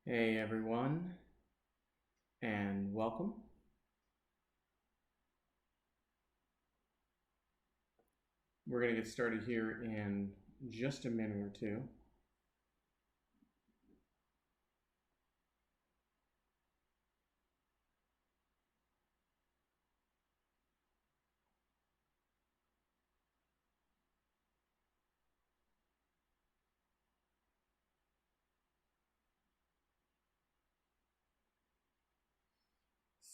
Hey everyone, and welcome. We're going to get started here in just a minute or two.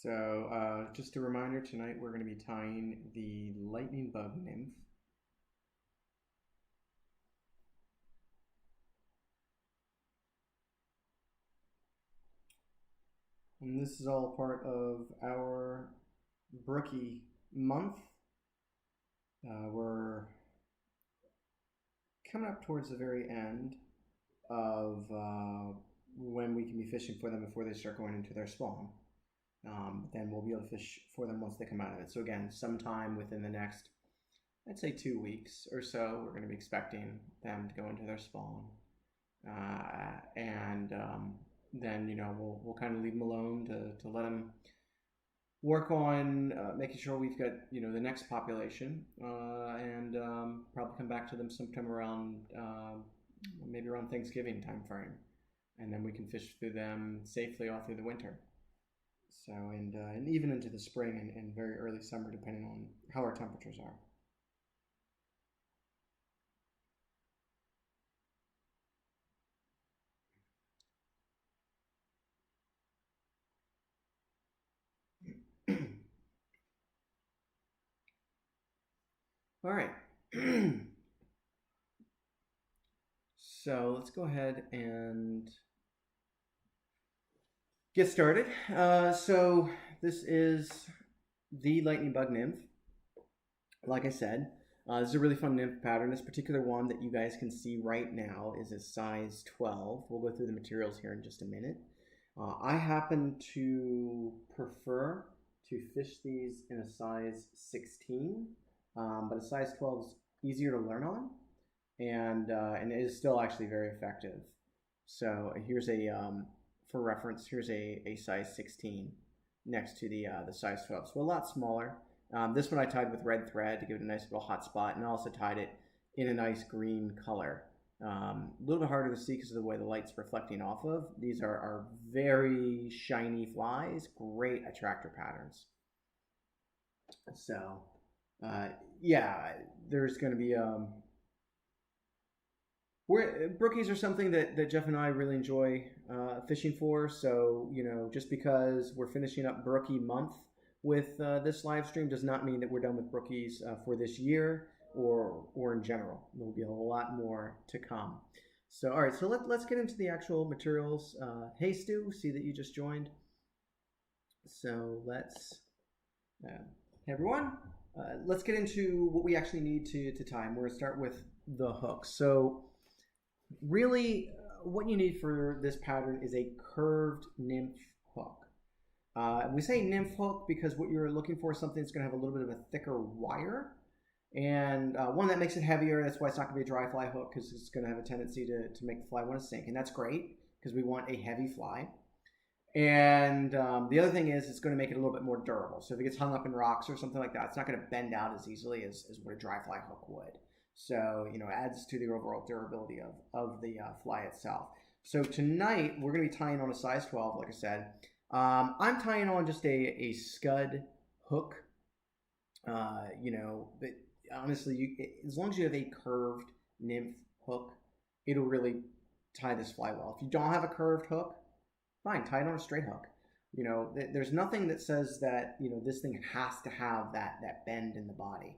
So just a reminder, tonight we're going to be tying the Lightning Bug Nymph. And this is all part of our Brooky month. We're coming up towards the very end of when we can be fishing for them before they start going into their spawn. Then we'll be able to fish for them once they come out of it. So again, sometime within the next, I'd say 2 weeks or so, we're going to be expecting them to go into their spawn. Then, you know, we'll kind of leave them alone to let them work on making sure we've got, you know, the next population, and probably come back to them sometime around, maybe around Thanksgiving time frame. And then we can fish through them safely all through the winter. So, and even into the spring and very early summer, depending on how our temperatures are. All right. So let's go ahead and get started. So this is the Lightning Bug Nymph. Like I said, this is a really fun nymph pattern. This particular one that you guys can see right now is a size 12. We'll go through the materials here in just a minute. I happen to prefer to fish these in a size 16, but a size 12 is easier to learn on, and it is still actually very effective. So here's for reference, here's a size 16 next to the size 12, so a lot smaller. This one I tied with red thread to give it a nice little hot spot, and I also tied it in a nice green color. A little bit harder to see because of the way the light's reflecting off of. These are very shiny flies, great attractor patterns. So, yeah, there's going to be brookies are something that Jeff and I really enjoy fishing for. So, you know, just because we're finishing up Brookie month with this live stream does not mean that we're done with brookies for this year or in general. There'll be a lot more to come. So, all right, so let's get into the actual materials. Hey, Stu, see that you just joined. So let's, hey everyone, let's get into what we actually need to tie. We're gonna start with the hook. So really, what you need for this pattern is a curved nymph hook. We say nymph hook because what you're looking for is something that's going to have a little bit of a thicker wire, and one that makes it heavier. That's why it's not going to be a dry fly hook, because it's going to have a tendency to make the fly want to sink, and that's great because we want a heavy fly. And the other thing is it's going to make it a little bit more durable. So if it gets hung up in rocks or something like that, it's not going to bend out as easily as what a dry fly hook would. So, you know, it adds to the overall durability of the fly itself. So tonight we're going to be tying on a size 12, like I said. I'm tying on just a Scud hook. You know, but honestly, as long as you have a curved nymph hook, it'll really tie this fly well. If you don't have a curved hook, fine, tie it on a straight hook. You know, there's nothing that says that, you know, this thing has to have that bend in the body.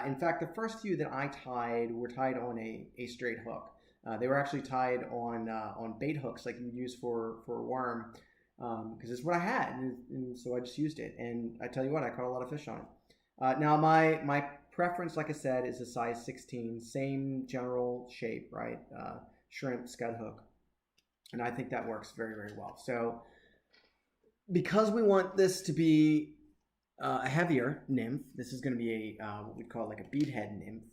In fact, the first few that I tied were tied on a straight hook. They were actually tied on bait hooks like you would use for a worm, because it's what I had, and so I just used it. And I tell you what, I caught a lot of fish on it. Now my preference, like I said, is a size 16, same general shape, right? Shrimp scud hook, and I think that works very, very well. So because we want this to be a heavier nymph, this is going to be what we'd call like a bead head nymph.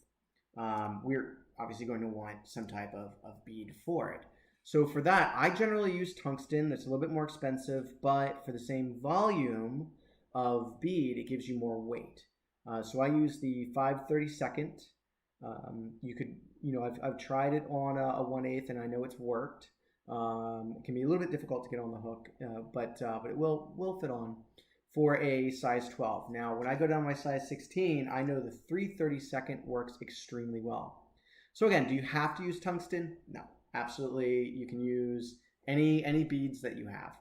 We're obviously going to want some type of bead for it. So for that, I generally use tungsten. It's a little bit more expensive, but for the same volume of bead, it gives you more weight. So I use the 5/32. You could, I've tried it on a 1/8, and I know it's worked. It can be a little bit difficult to get on the hook, but it will fit on for a size 12. Now, when I go down my size 16, I know the 3/32 works extremely well. So again, do you have to use tungsten? No, absolutely. You can use any beads that you have.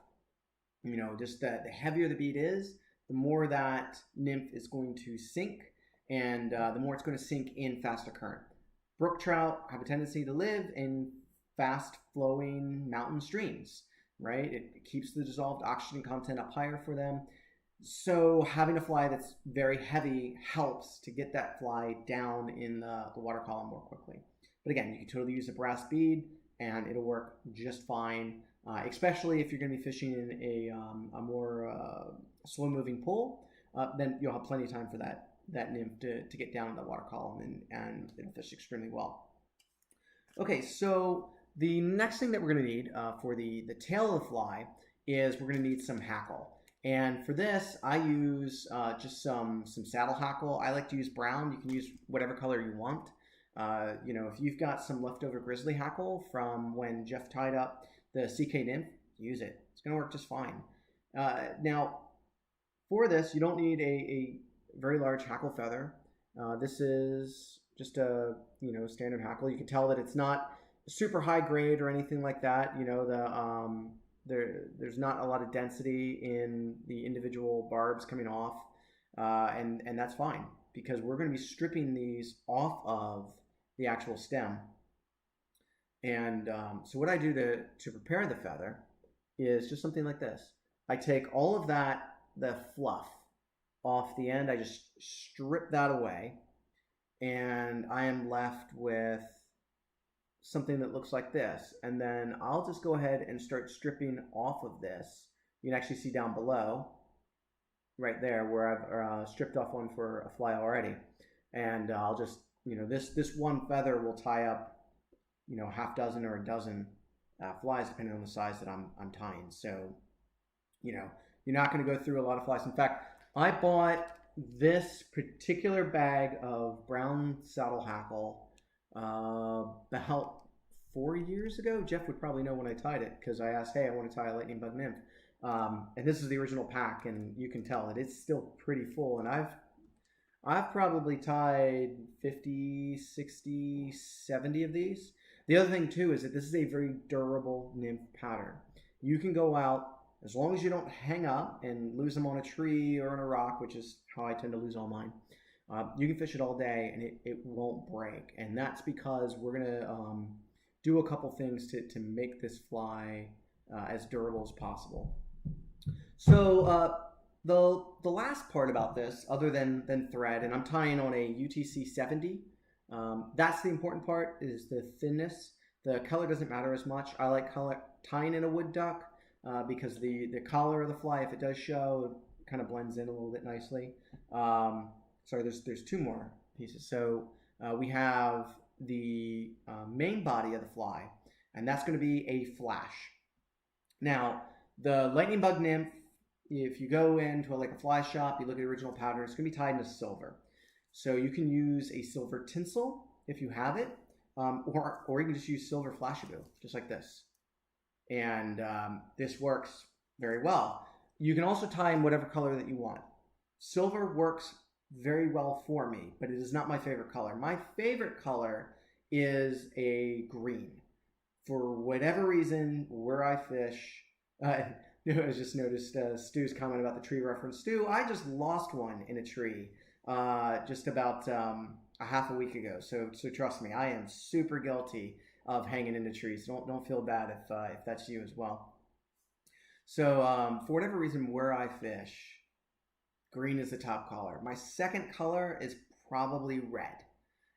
Just the heavier the bead is, the more that nymph is going to sink, and the more it's going to sink in faster current. Brook trout have a tendency to live in fast-flowing mountain streams, right? It keeps the dissolved oxygen content up higher for them. So having a fly that's very heavy helps to get that fly down in the water column more quickly. But again, you can totally use a brass bead, and it'll work just fine, especially if you're going to be fishing in a more slow-moving pool. Then you'll have plenty of time for that nymph to get down in the water column, and it'll fish extremely well. Okay, so the next thing that we're going to need for the tail of the fly is we're going to need some hackle. And for this, I use just some Saddle Hackle. I like to use brown. You can use whatever color you want. If you've got some leftover grizzly hackle from when Jeff tied up the CK Nymph, use it. It's going to work just fine. Now, for this, you don't need a very large hackle feather. This is just a standard hackle. You can tell that it's not super high grade or anything like that. There's not a lot of density in the individual barbs coming off, and that's fine, because we're going to be stripping these off of the actual stem. And so what I do to prepare the feather is just something like this. I take all of the fluff off the end. I just strip that away, and I am left with something that looks like this. And then I'll just go ahead and start stripping off of this. You can actually see down below, right there, where I've stripped off one for a fly already. And I'll just, this one feather will tie up, half dozen or a dozen flies, depending on the size that I'm tying. So, you're not going to go through a lot of flies. In fact, I bought this particular bag of brown Saddle Hackle about 4 years ago. Jeff would probably know when I tied it, because I asked, hey, I want to tie a Lightning Bug Nymph. And this is the original pack, and you can tell that it's still pretty full. And I've probably tied 50, 60, 70 of these. The other thing too is that this is a very durable nymph pattern. You can go out, as long as you don't hang up and lose them on a tree or on a rock, which is how I tend to lose all mine. You can fish it all day, and it won't break. And that's because we're going to do a couple things to make this fly as durable as possible. So the last part about this, other than thread, and I'm tying on a UTC 70, that's the important part, is the thinness. The color doesn't matter as much. I like tying in a wood duck because the collar of the fly, if it does show, it kind of blends in a little bit nicely. Sorry, there's two more pieces. So we have the main body of the fly, and that's going to be a flash. Now, the Lightning Bug Nymph, if you go into a fly shop, you look at the original pattern, it's going to be tied in a silver. So you can use a silver tinsel if you have it, or you can just use silver Flashaboo, just like this. And this works very well. You can also tie in whatever color that you want. Silver works very well for me, but it is not my favorite color. My favorite color is a green. For whatever reason, where I fish, I just noticed Stu's comment about the tree reference. Stu, I just lost one in a tree just about a half a week ago. So trust me, I am super guilty of hanging into trees. Don't feel bad if that's you as well. So for whatever reason, where I fish, green is the top color. My second color is probably red,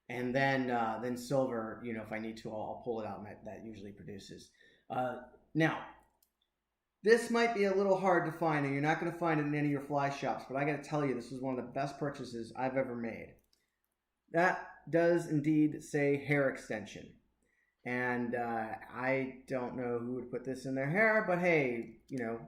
and then silver. If I need to, I'll pull it out, and that usually produces. Now, this might be a little hard to find, and you're not going to find it in any of your fly shops, but I got to tell you, this was one of the best purchases I've ever made. That does indeed say hair extension. And I don't know who would put this in their hair, but hey, you know,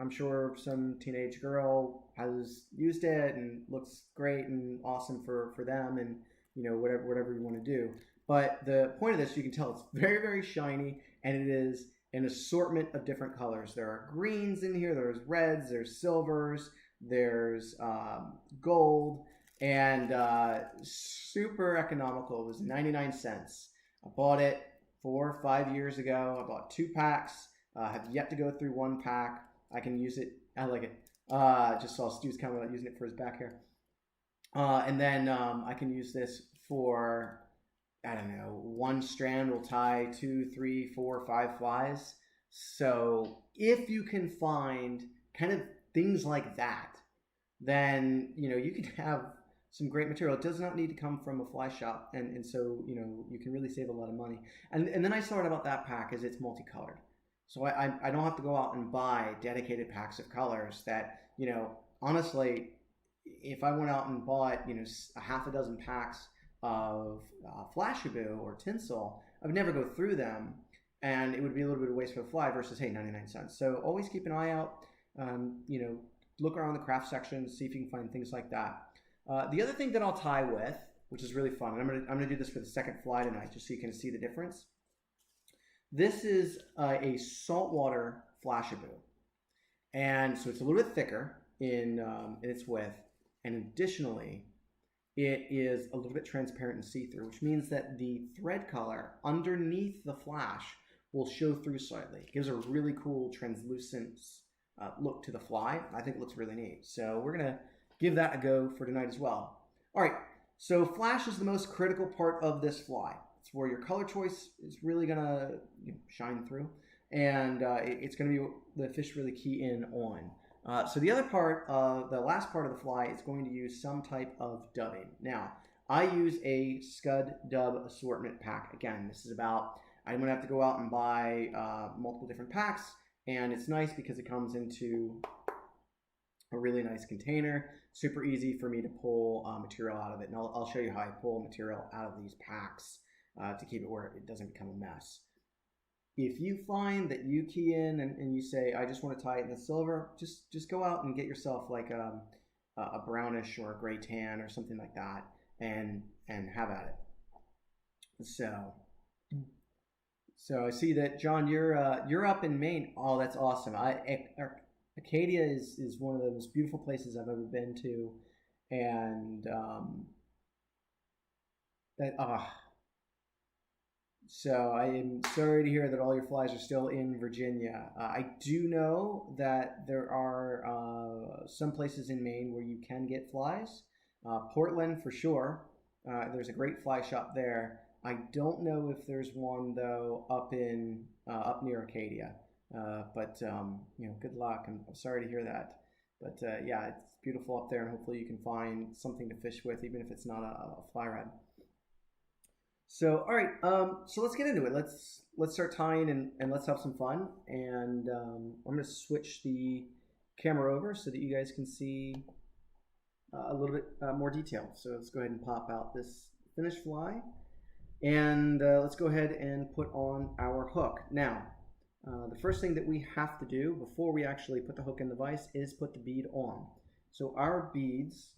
I'm sure some teenage girl has used it and looks great and awesome for them, and you know, whatever you want to do. But the point of this, you can tell it's very, very shiny, and it is an assortment of different colors. There are greens in here, there's reds, there's silvers, there's gold, and super economical. It was 99 cents. I bought it 4 or 5 years ago. I bought 2 packs. Have yet to go through 1 pack. I can use it. I like it. Just saw Stu's coming about using it for his back hair. And then I can use this for, I don't know, 1 strand will tie 2, 3, 4, 5 flies. So if you can find kind of things like that, then, you know, you can have some great material. It does not need to come from a fly shop. And so, you know, you can really save a lot of money. And then I saw it about that pack is it's multicolored. So I don't have to go out and buy dedicated packs of colors that, you know, honestly, if I went out and bought, you know, a half a dozen packs of Flashaboo or Tinsel, I would never go through them, and it would be a little bit of a waste for the fly versus, hey, 99 cents. So always keep an eye out, you know, look around the craft section, see if you can find things like that. The other thing that I'll tie with, which is really fun, and I'm gonna do this for the second fly tonight, just so you can see the difference. This is a saltwater Flashaboo, and so it's a little bit thicker in its width, and additionally, it is a little bit transparent and see-through, which means that the thread color underneath the flash will show through slightly. It gives a really cool translucent look to the fly. I think it looks really neat. So we're gonna give that a go for tonight as well. All right, so flash is the most critical part of this fly. It's where your color choice is really gonna shine through, and it's gonna be the fish really key in on. So the other part, the last part of the fly, is going to use some type of dubbing. Now, I use a Scud Dub assortment pack. Again, this is about, I'm gonna have to go out and buy multiple different packs, and it's nice because it comes into a really nice container. Super easy for me to pull material out of it, and I'll show you how I pull material out of these packs to keep it where it doesn't become a mess. If you find that you key in and you say, I just want to tie it in the silver, just go out and get yourself like a brownish or a gray tan or something like that, and have at it. So I see that, John, you're up in Maine. Oh, that's awesome. Acadia is one of the most beautiful places I've ever been to, and so I am sorry to hear that all your flies are still in Virginia. I do know that there are some places in Maine where you can get flies. Portland for sure. There's a great fly shop there. I don't know if there's one though up near Acadia. But you know, good luck. I'm sorry to hear that. But yeah, it's beautiful up there, and hopefully you can find something to fish with, even if it's not a fly rod. So, all right, so let's get into it. Let's start tying and let's have some fun. And I'm going to switch the camera over so that you guys can see a little bit more detail. So let's go ahead and pop out this finished fly, and let's go ahead and put on our hook. Now, the first thing that we have to do before we actually put the hook in the vise is put the bead on. So our beads,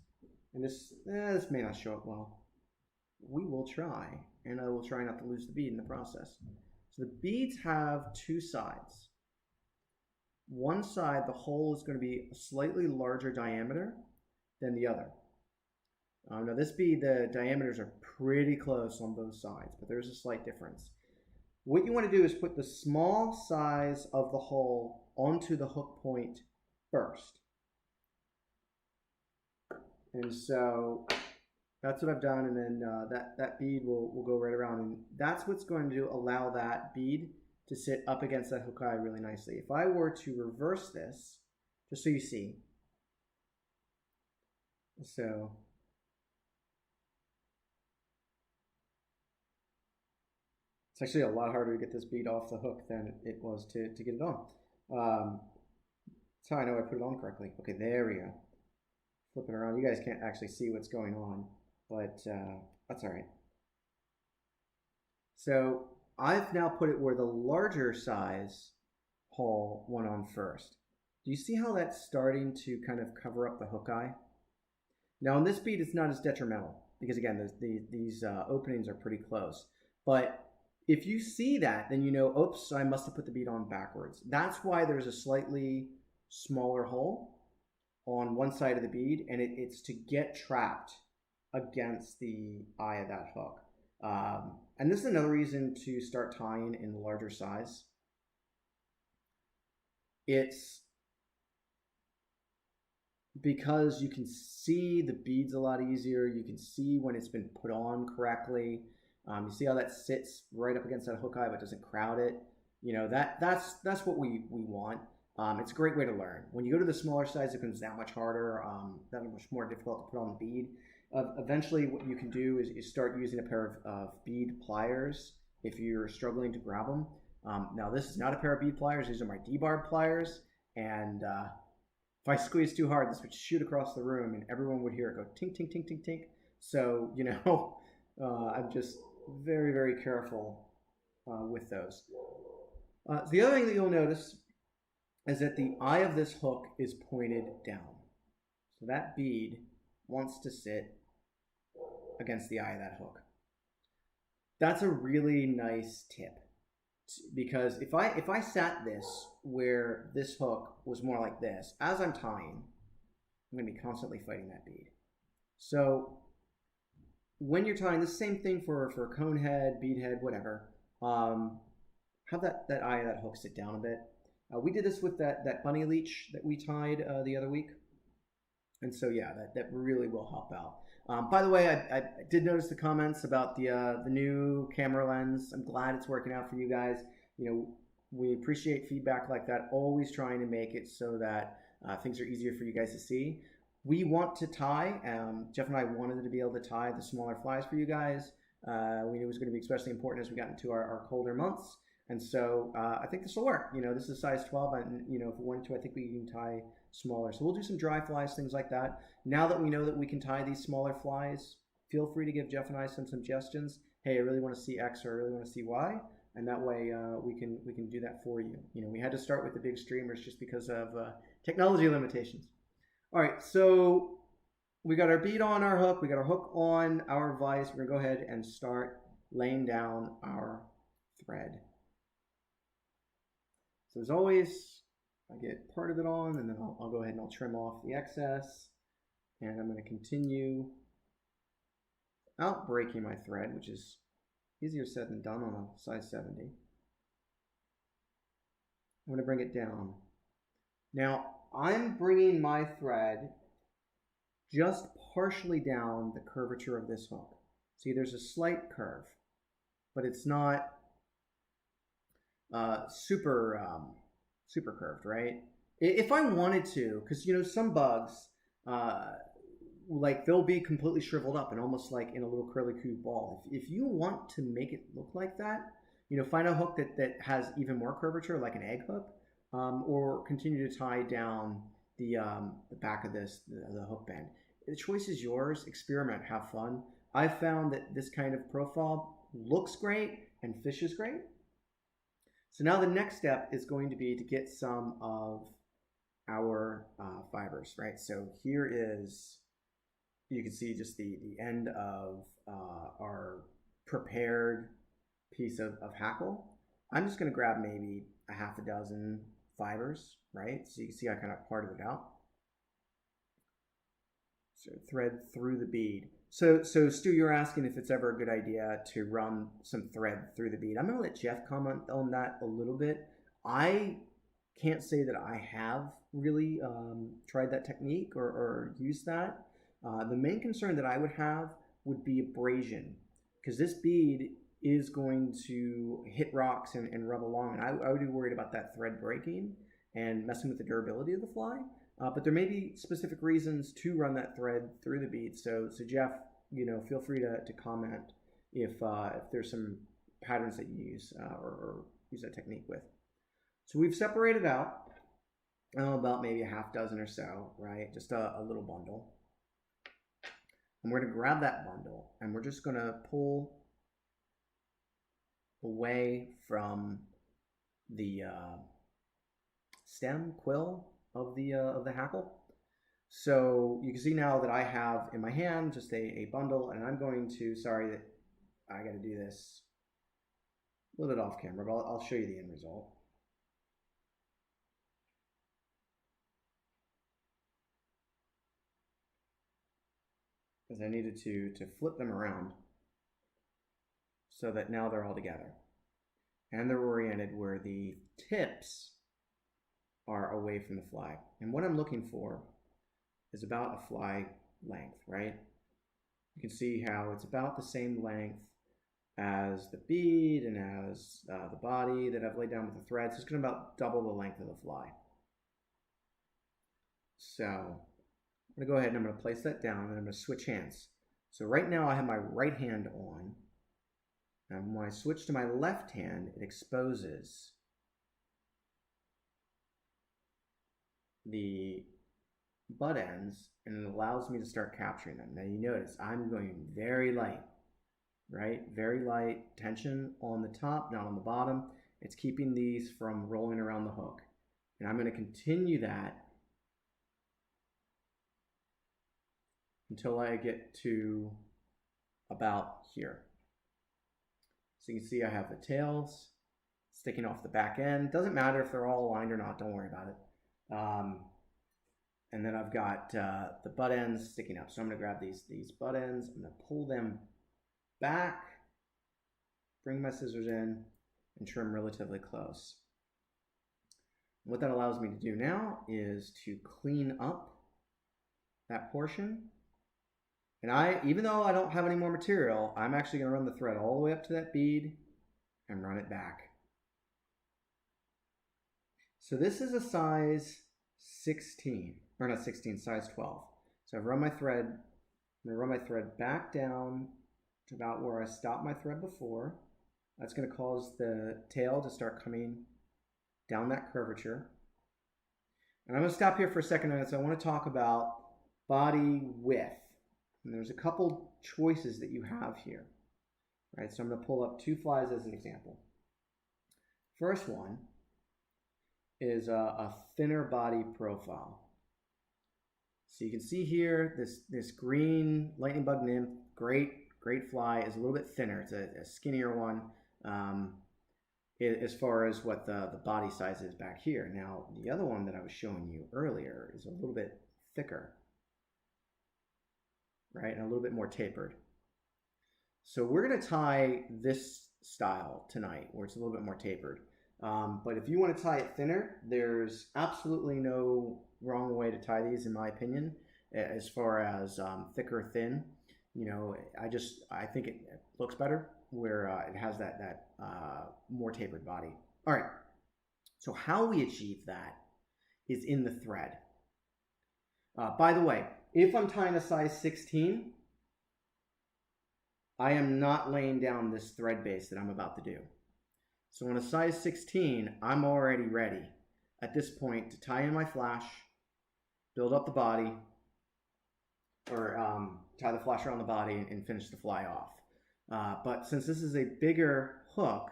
and this may not show up well. We will try, and I will try not to lose the bead in the process. So the beads have 2 sides. One side, the hole is going to be a slightly larger diameter than the other. Now this bead, the diameters are pretty close on both sides, but there's a slight difference. What you want to do is put the small size of the hole onto the hook point first. And so that's what I've done, and then that bead will go right around, and that's what's going to allow that bead to sit up against that hook eye really nicely. If I were to reverse this, just so you see, so it's actually a lot harder to get this bead off the hook than it was to get it on. That's how I know I put it on correctly. Okay, there we go. Flip it around. You guys can't actually see what's going on, but that's all right. So I've now put it where the larger size haul went on first. Do you see how that's starting to kind of cover up the hook eye? Now on this bead, it's not as detrimental because again, these openings are pretty close. But if you see that, then you know, oops, I must have put the bead on backwards. That's why there's a slightly smaller hole on one side of the bead, and it's to get trapped against the eye of that hook. And this is another reason to start tying in the larger size. It's because you can see the beads a lot easier. You can see when it's been put on correctly. You see how that sits right up against that hook eye but doesn't crowd it. You know, that's what we want. It's a great way to learn. When you go to the smaller size, it becomes that much harder, that much more difficult to put on the bead. Eventually, what you can do is start using a pair of bead pliers if you're struggling to grab them. Now, this is not a pair of bead pliers. These are my debarb pliers. And if I squeeze too hard, this would shoot across the room and everyone would hear it go tink, tink, tink, tink, tink. So, you know, I'm just very, very careful with those. The other thing that you'll notice is that the eye of this hook is pointed down. So that bead wants to sit against the eye of that hook. That's a really nice tip, because if I sat this where this hook was more like this, as I'm tying, I'm going to be constantly fighting that bead. So when you're tying, the same thing for cone head, bead head, whatever, have that eye of that hook sit down a bit. We did this with that bunny leech that we tied the other week. And so, yeah, that really will help out. By the way, I did notice the comments about the new camera lens. I'm glad it's working out for you guys. You know, we appreciate feedback like that, always trying to make it so that things are easier for you guys to see. We want to tie, Jeff and I wanted to be able to tie the smaller flies for you guys. We knew it was going to be especially important as we got into our colder months. And so I think this will work. You know, this is size 12, and you know, if we wanted to, I think we can tie smaller. So we'll do some dry flies, things like that. Now that we know that we can tie these smaller flies, feel free to give Jeff and I some suggestions. Hey, I really want to see X, or I really want to see Y, and that way we can do that for you. You know, we had to start with the big streamers just because of technology limitations. All right, so we got our bead on our hook, we got our hook on our vise. We're gonna go ahead and start laying down our thread. So as always, I get part of it on, and then I'll go ahead and I'll trim off the excess, and I'm going to continue out breaking my thread, which is easier said than done on a size 70. I'm going to bring it down. Now, I'm bringing my thread just partially down the curvature of this hook. See, there's a slight curve, but it's not super curved, right? If I wanted to, because you know, some bugs, like they'll be completely shriveled up and almost like in a little curly-Q ball. If you want to make it look like that, you know, find a hook that has even more curvature, like an egg hook, or continue to tie down the back of the hook band. The choice is yours. Experiment, have fun. I found that this kind of profile looks great and fishes great. So now the next step is going to be to get some of our fibers, right? So here is, you can see just the end of our prepared piece of hackle. I'm just going to grab maybe a half a dozen fibers, right? So you can see I kind of parted it out. So thread through the bead. So Stu, you're asking if it's ever a good idea to run some thread through the bead. I'm going to let Jeff comment on that a little bit. I can't say that I have really tried that technique or used that. The main concern that I would have would be abrasion, because this bead is going to hit rocks and rub along, and I would be worried about that thread breaking and messing with the durability of the fly. But there may be specific reasons to run that thread through the bead. So Jeff, you know, feel free to comment if there's some patterns that you use or use that technique with. So we've separated out about maybe a half dozen or so, right? Just a little bundle. And we're going to grab that bundle and we're just going to pull away from the stem quill of the hackle. So you can see now that I have in my hand just a bundle, and I'm going to, sorry that I got to do this a little bit off camera, but I'll show you the end result. Because I needed to flip them around so that now they're all together. And they're oriented where the tips are away from the fly. And what I'm looking for is about a fly length, right? You can see how it's about the same length as the bead and as the body that I've laid down with the thread. So it's going to about double the length of the fly. So I'm going to go ahead and I'm going to place that down, and I'm going to switch hands. So right now I have my right hand on. And when I switch to my left hand, it exposes the butt ends, and it allows me to start capturing them. Now you notice I'm going very light, right? Very light tension on the top, not on the bottom. It's keeping these from rolling around the hook. And I'm going to continue that until I get to about here. So you can see I have the tails sticking off the back end. Doesn't matter if they're all aligned or not, don't worry about it. And then I've got the butt ends sticking up. So I'm going to grab these butt ends, I'm going to pull them back, bring my scissors in, and trim relatively close. And what that allows me to do now is to clean up that portion. And even though I don't have any more material, I'm actually going to run the thread all the way up to that bead and run it back. So this is a size 16, or not 16, size 12. So I've run my thread, I'm going to run my thread back down to about where I stopped my thread before. That's going to cause the tail to start coming down that curvature. And I'm going to stop here for a second, and so I want to talk about body width. And there's a couple choices that you have here. Right, so I'm going to pull up two flies as an example. First one is a thinner body profile. So you can see here this green Lightning Bug Nymph, great fly, is a little bit thinner. It's a skinnier one as far as what the body size is back here. Now the other one that I was showing you earlier is a little bit thicker, right, and a little bit more tapered. So we're going to tie this style tonight where it's a little bit more tapered. But if you want to tie it thinner, there's absolutely no wrong way to tie these, in my opinion, as far as thick or thin. You know, I think it looks better where it has that more tapered body. All right, so how we achieve that is in the thread. By the way, if I'm tying a size 16, I am not laying down this thread base that I'm about to do. So on a size 16, I'm already ready at this point to tie in my flash, build up the body, or tie the flash around the body and finish the fly off. But since this is a bigger hook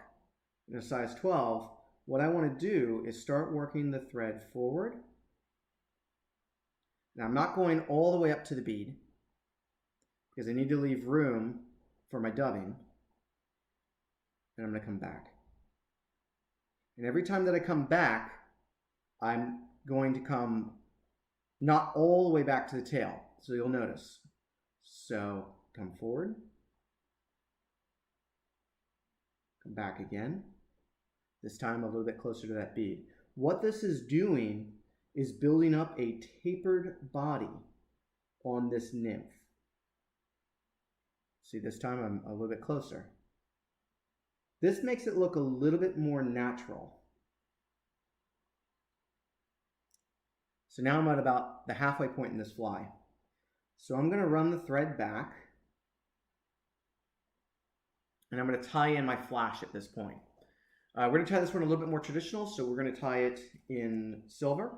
in a size 12, what I want to do is start working the thread forward. Now I'm not going all the way up to the bead because I need to leave room for my dubbing. And I'm going to come back. And every time that I come back, I'm going to come not all the way back to the tail. So you'll notice. So come forward. Come back again. This time a little bit closer to that bead. What this is doing is building up a tapered body on this nymph. See, this time I'm a little bit closer. This makes it look a little bit more natural. So now I'm at about the halfway point in this fly. So I'm going to run the thread back, and I'm going to tie in my flash at this point. We're going to tie this one a little bit more traditional, so we're going to tie it in silver.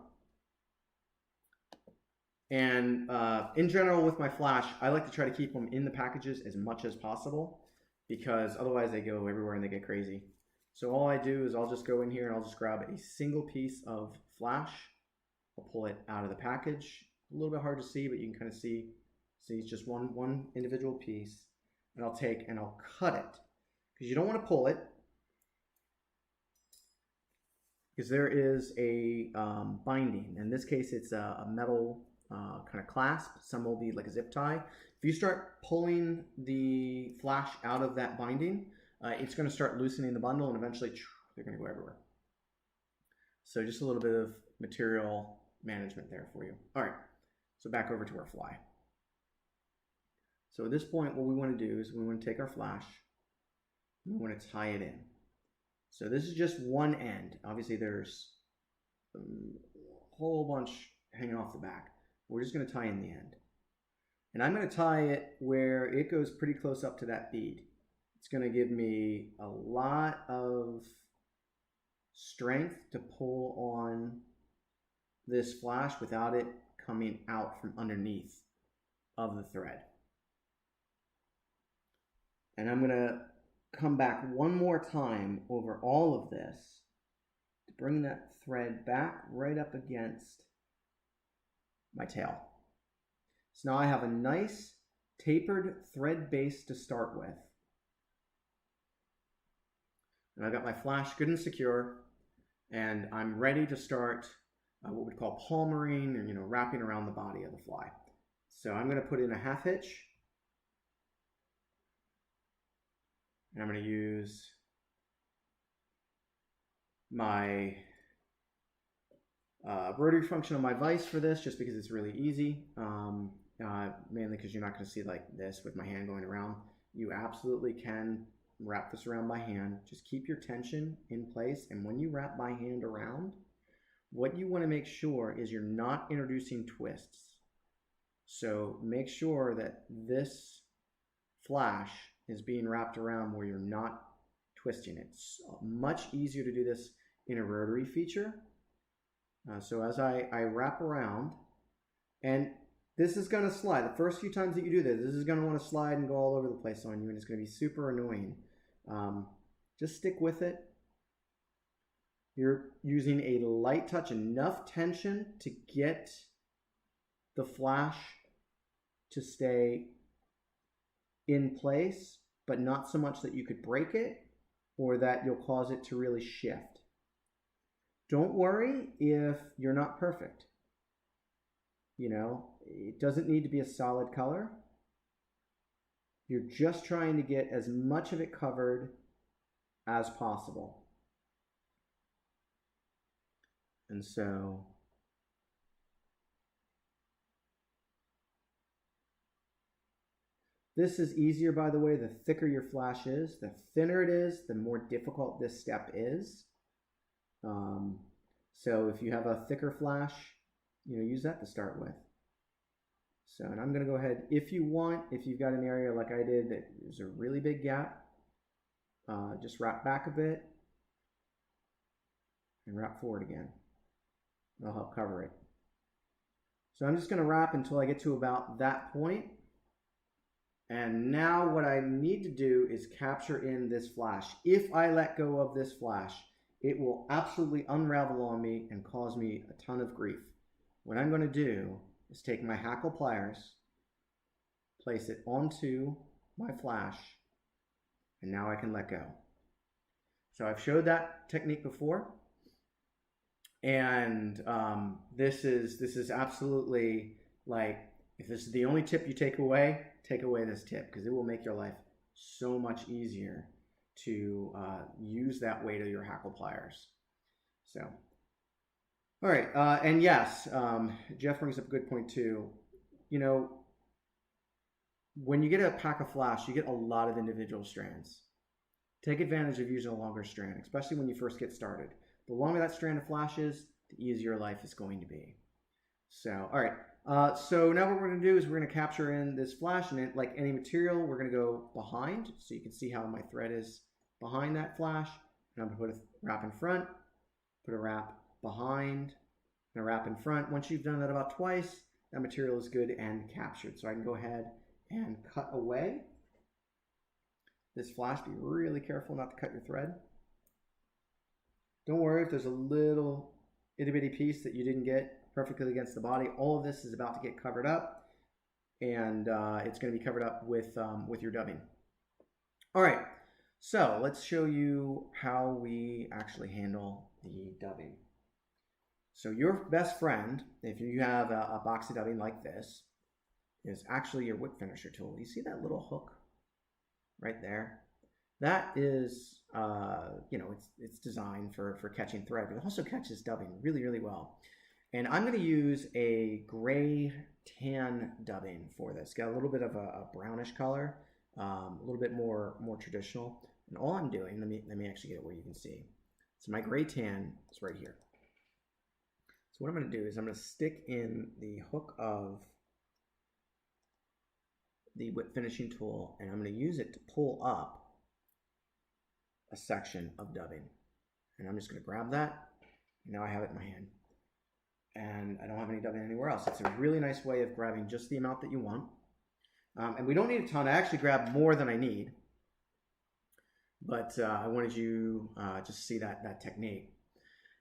And in general with my flash, I like to try to keep them in the packages as much as possible. because otherwise they go everywhere and they get crazy. So all I do is I'll just go in here and I'll just grab a single piece of flash. I'll pull it out of the package. A little bit hard to see, but you can kind of see it's just one individual piece. And I'll take and I'll cut it, because you don't want to pull it, because there is a binding. In this case, it's a metal kind of clasp. Some will be like a zip tie. If you start pulling the flash out of that binding, it's going to start loosening the bundle, and eventually they're going to go everywhere. So just a little bit of material management there for you. All right, so back over to our fly. So at this point, what we want to do is we want to take our flash, and we want to tie it in. So this is just one end. Obviously there's a whole bunch hanging off the back. We're just going to tie in the end. And I'm going to tie it where it goes pretty close up to that bead. It's going to give me a lot of strength to pull on this flash without it coming out from underneath of the thread. And I'm going to come back one more time over all of this to bring that thread back right up against my tail. So now I have a nice tapered thread base to start with. And I've got my flash good and secure, and I'm ready to start what we'd call palmering, or wrapping around the body of the fly. So I'm going to put in a half hitch. And I'm going to use my rotary function on my vise for this, just because it's really easy. Mainly because you're not going to see like this with my hand going around. You absolutely can wrap this around by hand. Just keep your tension in place. And when you wrap by hand around, what you want to make sure is you're not introducing twists. So make sure that this flash is being wrapped around where you're not twisting it. It's much easier to do this in a rotary feature. So as I wrap around, and this is going to slide. The first few times that you do this is going to want to slide and go all over the place on you, and it's going to be super annoying. Just stick with it. You're using a light touch, enough tension to get the flash to stay in place, but not so much that you could break it or that you'll cause it to really shift. Don't worry if you're not perfect. It doesn't need to be a solid color. You're just trying to get as much of it covered as possible. And so this is easier, by the way, the thicker your flash is. The thinner it is, the more difficult this step is. So if you have a thicker flash, use that to start with. So, and I'm going to go ahead, if you've got an area like I did that there's a really big gap, just wrap back a bit and wrap forward again. That'll help cover it. So I'm just going to wrap until I get to about that point. And now what I need to do is capture in this flash. If I let go of this flash, it will absolutely unravel on me and cause me a ton of grief. What I'm going to do is take my hackle pliers, place it onto my flash, and now I can let go. So I've showed that technique before, and this is absolutely, like, if this is the only tip you take away this tip, because it will make your life so much easier to use that weight of your hackle pliers. So, all right, and yes, Jeff brings up a good point too. When you get a pack of flash, you get a lot of individual strands. Take advantage of using a longer strand, especially when you first get started. The longer that strand of flash is, the easier life is going to be. So, all right. So now what we're going to do is we're going to capture in this flash, and like any material, we're going to go behind. So you can see how my thread is behind that flash. And I'm going to put a wrap in front, put a wrap behind, and a wrap in front. Once you've done that about twice, that material is good and captured. So I can go ahead and cut away. this flash, be really careful not to cut your thread. Don't worry if there's a little itty bitty piece that you didn't get perfectly against the body. All of this is about to get covered up, and it's going to be covered up with your dubbing. All right, so let's show you how we actually handle the dubbing. So your best friend, if you have a box of dubbing like this, is actually your whip finisher tool. You see that little hook right there? That is, you know, it's designed for catching thread, but it also catches dubbing really, really well. And I'm going to use a gray tan dubbing for this. Got a little bit of a brownish color, a little bit more traditional. And all I'm doing, let me actually get it where you can see. So my gray tan is right here. So what I'm going to do is I'm going to stick in the hook of the whip finishing tool, and I'm going to use it to pull up a section of dubbing. And I'm just going to grab that. Now I have it in my hand. And I don't have any dubbing anywhere else. It's a really nice way of grabbing just the amount that you want. And we don't need a ton. I actually grabbed more than I need. But I wanted you just to see that technique.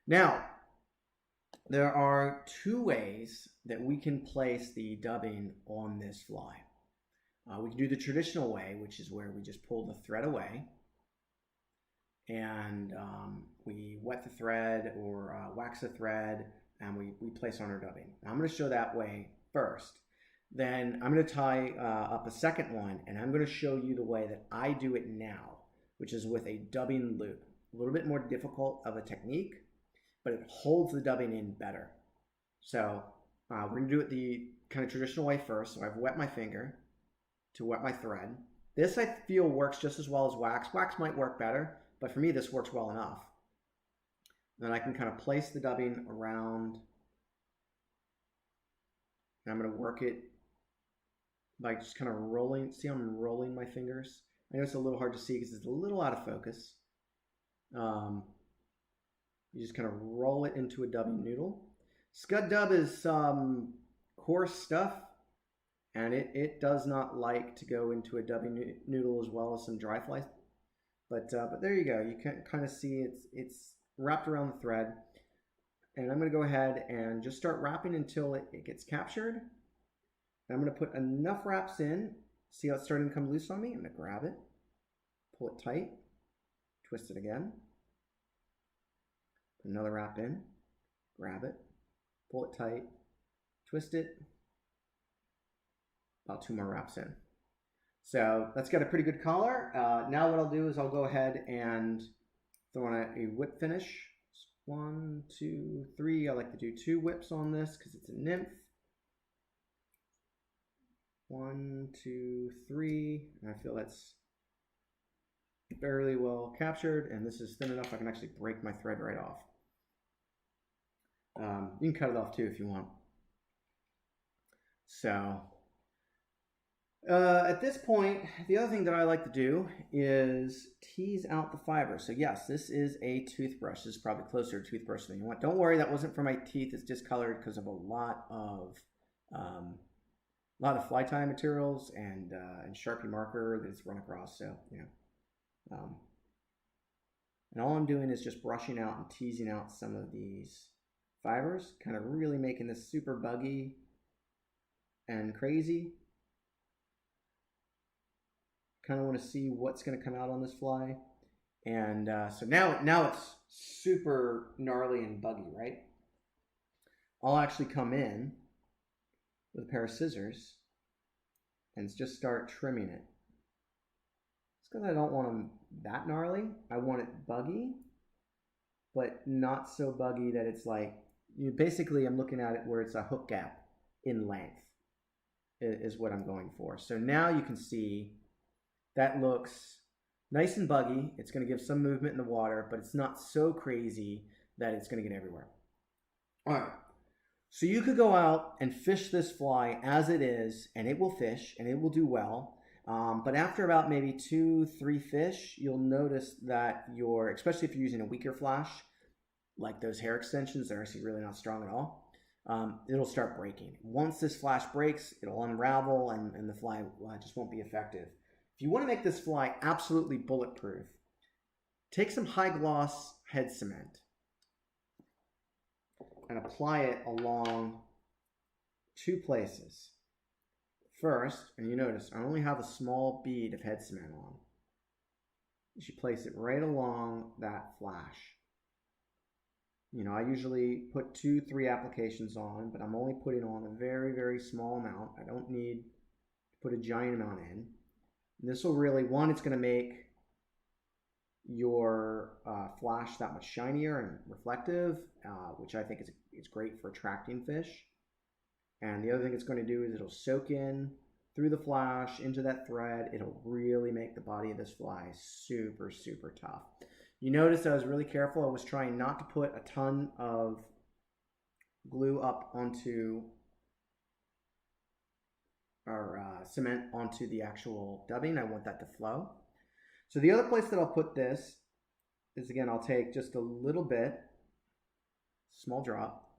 Now, there are two ways that we can place the dubbing on this fly. We can do the traditional way, which is where we just pull the thread away and we wet the thread or wax the thread, and we place on our dubbing. Now, I'm going to show that way first. Then I'm going to tie up a second one, and I'm going to show you the way that I do it now, which is with a dubbing loop. A little bit more difficult of a technique, but it holds the dubbing in better. So we're going to do it the kind of traditional way first. So I've wet my finger to wet my thread. This I feel works just as well as wax. Wax might work better, but for me this works well enough. Then I can kind of place the dubbing around, and I'm going to work it by just kind of rolling. See how I'm rolling my fingers? I know it's a little hard to see because it's a little out of focus. You just kind of roll it into a dubbing noodle. Scud Dub is some coarse stuff, and it does not like to go into a dubbing noodle as well as some dry fly. But there you go. You can kind of see it's wrapped around the thread. And I'm going to go ahead and just start wrapping until it gets captured. And I'm going to put enough wraps in. See how it's starting to come loose on me? I'm going to grab it, pull it tight, twist it again. Put another wrap in, grab it, pull it tight, twist it. About 2 more wraps in. So that's got a pretty good collar. Now what I'll do is I'll go ahead and throw on a whip finish. 1, 2, 3. I like to do 2 whips on this because it's a nymph. 1, 2, 3. And I feel that's fairly well captured, and this is thin enough I can actually break my thread right off. You can cut it off too if you want. So at this point, the other thing that I like to do is tease out the fiber. So yes, this is a toothbrush. This is probably closer to a toothbrush than you want. Don't worry, that wasn't for my teeth. It's discolored because of a lot of fly tie materials and Sharpie marker that it's run across. So you know, and all I'm doing is just brushing out and teasing out some of these fibers, kind of really making this super buggy and crazy. Kind of want to see what's going to come out on this fly. And so now it's super gnarly and buggy, right? I'll actually come in with a pair of scissors and just start trimming it. It's because I don't want them that gnarly. I want it buggy, but not so buggy that it's like, basically I'm looking at it where it's a hook gap in length is what I'm going for. So now you can see that looks nice and buggy. It's going to give some movement in the water, but it's not so crazy that it's going to get everywhere. All right. So you could go out and fish this fly as it is, and it will fish, and it will do well. But after about maybe 2-3 fish, you'll notice that especially if you're using a weaker flash, like those hair extensions, they're actually really not strong at all. It'll start breaking. Once this flash breaks, it'll unravel, and the fly just won't be effective. If you want to make this fly absolutely bulletproof, take some high gloss head cement and apply it along 2 places. First, and you notice I only have a small bead of head cement on. You should place it right along that flash. You know, I usually put 2-3 applications on, but I'm only putting on a very, very small amount. I don't need to put a giant amount in. And this will really, one, it's going to make your flash that much shinier and reflective, which I think is great for attracting fish. And the other thing it's going to do is it'll soak in through the flash into that thread. It'll really make the body of this fly super, super tough. You notice I was really careful. I was trying not to put a ton of glue up onto or cement onto the actual dubbing. I want that to flow. So the other place that I'll put this is, again, I'll take just a little bit, small drop,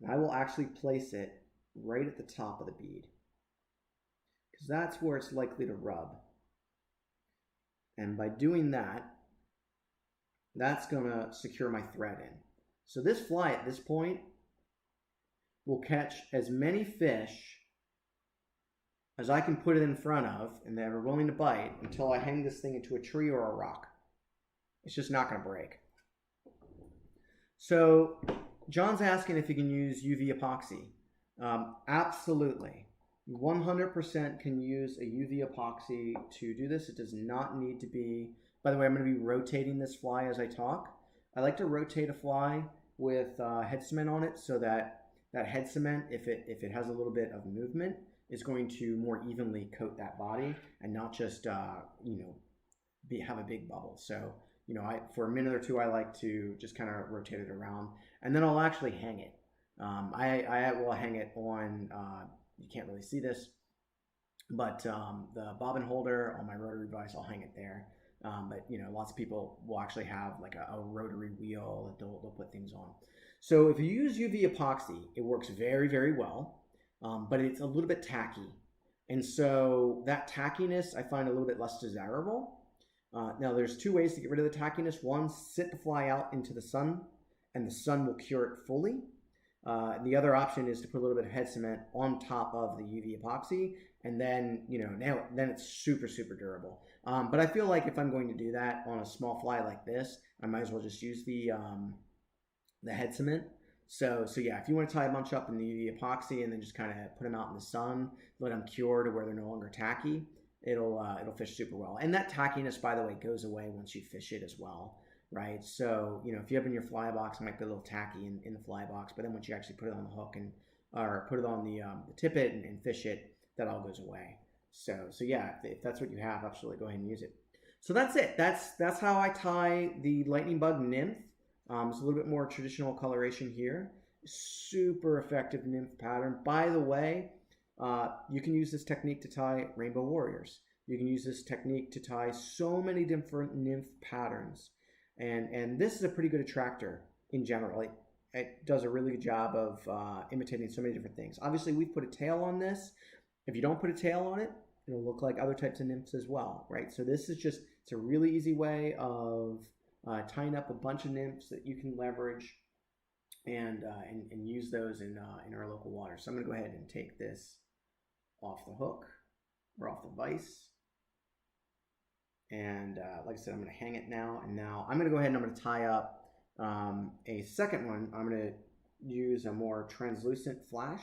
and I will actually place it right at the top of the bead, because that's where it's likely to rub. And by doing that, that's going to secure my thread in. So this fly at this point will catch as many fish as I can put it in front of and that are willing to bite until I hang this thing into a tree or a rock. It's just not going to break. So John's asking if you can use UV epoxy. Absolutely. 100% can use a UV epoxy to do this. It does not need to be, by the way, I'm going to be rotating this fly as I talk. I like to rotate a fly with head cement on it so that that head cement, if it has a little bit of movement, is going to more evenly coat that body and not just, you know, have a big bubble. So, you know, for a minute or two, I like to just kind of rotate it around, and then I'll actually hang it. I will hang it on, you can't really see this, but the bobbin holder on my rotary vise, I'll hang it there. But, you know, lots of people will actually have like a rotary wheel that they'll put things on. So if you use UV epoxy, it works very, very well. But it's a little bit tacky. And so that tackiness I find a little bit less desirable. Now there's 2 ways to get rid of the tackiness. One, sit the fly out into the sun and the sun will cure it fully. The other option is to put a little bit of head cement on top of the UV epoxy, and then, you know, then it's super, super durable. But I feel like if I'm going to do that on a small fly like this, I might as well just use the head cement. So yeah, if you want to tie a bunch up in the UV epoxy and then just kind of put them out in the sun, let them cure to where they're no longer tacky, it'll fish super well. And that tackiness, by the way, goes away once you fish it as well, right? So, you know, if you have it in your fly box, it might be a little tacky in the fly box, but then once you actually put it on the hook or put it on the tippet and fish it, that all goes away. So yeah, if that's what you have, absolutely go ahead and use it. So that's it. That's how I tie the Lightning Bug Nymph. It's a little bit more traditional coloration here. Super effective nymph pattern. By the way, you can use this technique to tie rainbow warriors. You can use this technique to tie so many different nymph patterns. And this is a pretty good attractor in general. It does a really good job of imitating so many different things. Obviously, we've put a tail on this. If you don't put a tail on it, it'll look like other types of nymphs as well, right? So this is just, it's a really easy way of tying up a bunch of nymphs that you can leverage and use those in our local water. So I'm going to go ahead and take this off the hook or off the vise. And like I said, I'm going to hang it now. And now I'm going to go ahead and I'm going to tie up a second one. I'm going to use a more translucent flash